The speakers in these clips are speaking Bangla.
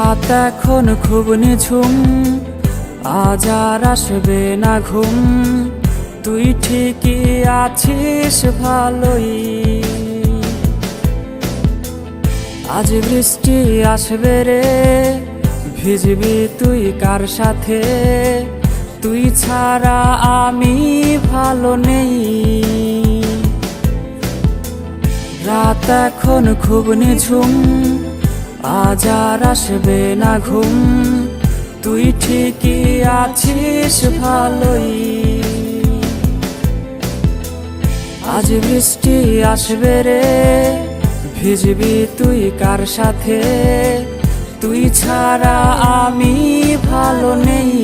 রাত এখন খুব নিঝুম, আজ আর আসবে না ঘুম। তুই ঠিকই আছিস ভালোই, আজ বৃষ্টি আসবে রে, ভিজবি তুই কার সাথে? তুই ছাড়া আমি ভালো নেই। রাত এখন খুব নিঝুম, আজ আর আসবে না ঘুম। তুই ঠিকই আছিস ভালোই, আজ বৃষ্টি আসবে রে, ভিজবি তুই কার সাথে? তুই ছাড়া আমি ভালো নেই।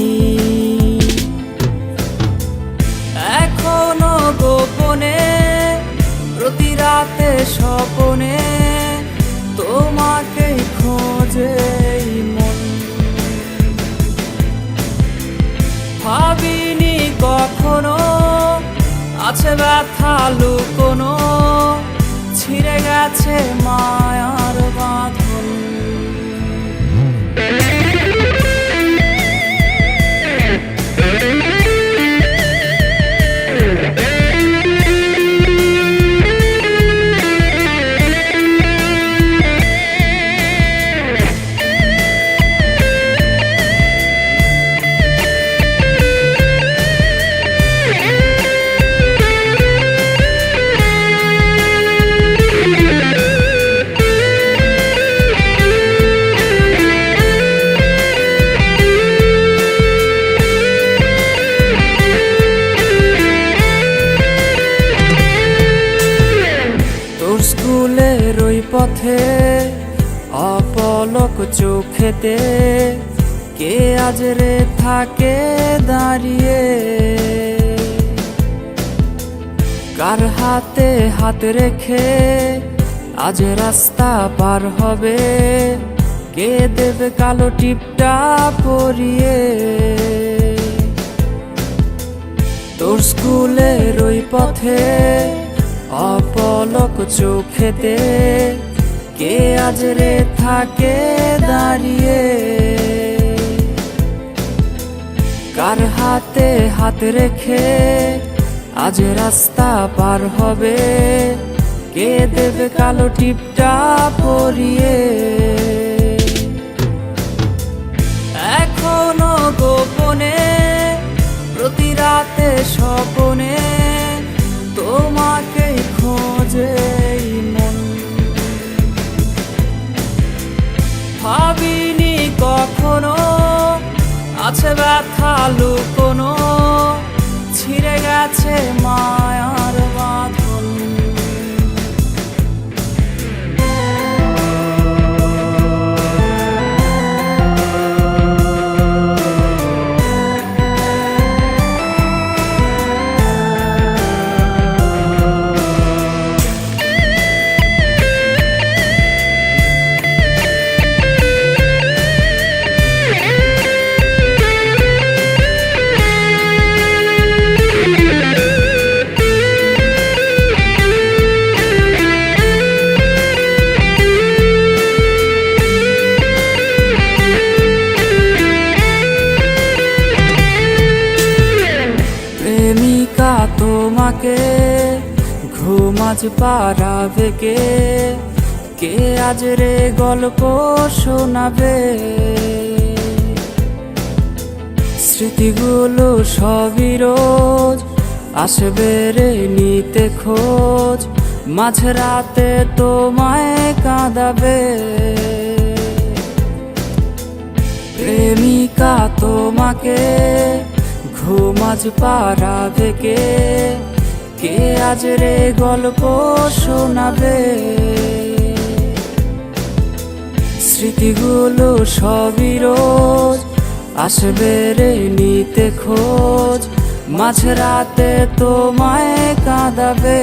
এখনো গোপনে প্রতি রাতে স্বপনে তোমাকে খোঁজে মন। ভাবিনি কখনো আছে ব্যথা লুকোনো, ছিঁড়ে গেছে মায়ার বাঁধন। স্কুলের ওই পথে অপলক চোখেতে কে আজ রে থাকে দাঁড়িয়ে? কার হাতে হাত রেখে আজ রাস্তা পার হবে? কে দেবে কালো টিপটা পরিয়ে? তোর স্কুলের ওই পথে অপলক চোখেতে কে আজ রে থাকে দাঁড়িয়ে? কার হাতে হাত রেখে আজ রাস্তা পার হবে? কে দেবে কালো টিপটা পরিয়ে? এখনো গোপনে প্রতি রাতে স্বপনে তোমাকে খোঁজে মন। ভাবিনি কখনো আছে ব্যথা লুকোনো, ছিঁড়ে গেছে মায়ার বাঁধন। প্রেমিকা তোমাকে ঘুম আজ পাড়াবে কে? কে আজ রে গল্প শোনাবে? স্মৃতিগুলো সবই রোজ আসবে রে নিতে খোঁজ, মাঝরাতে তোমায় কাঁদাবে। প্রেমিকা তোমাকে ঘুম আজ পাড়াবে কে? কে আজ রে গল্প শোনাবে? স্মৃতিগুলো সবই রোজ আসবে রে নিতে খোঁজ, মাঝরাতে তোমায় কাঁদাবে।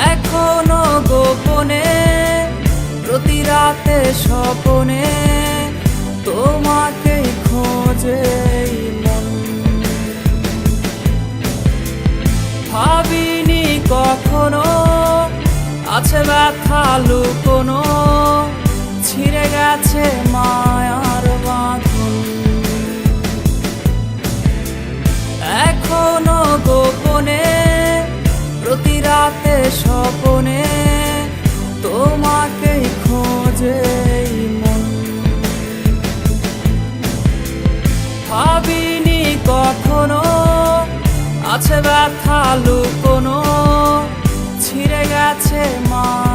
এখনো গোপনে প্রতি রাতে স্বপনে তোমাকে খোঁজে মন। ভাবিনি কখনো আছে ব্যথা লুকোনো, ছিঁড়ে গেছে মায়ার বাঁধন। এখনো গোপনে প্রতি রাতে স্বপনে তোমাকেই খোঁজে এই মন। ভাবিনি কখনো আছে ব্যথা লুকোনো, ছিঁড়ে গেছে মা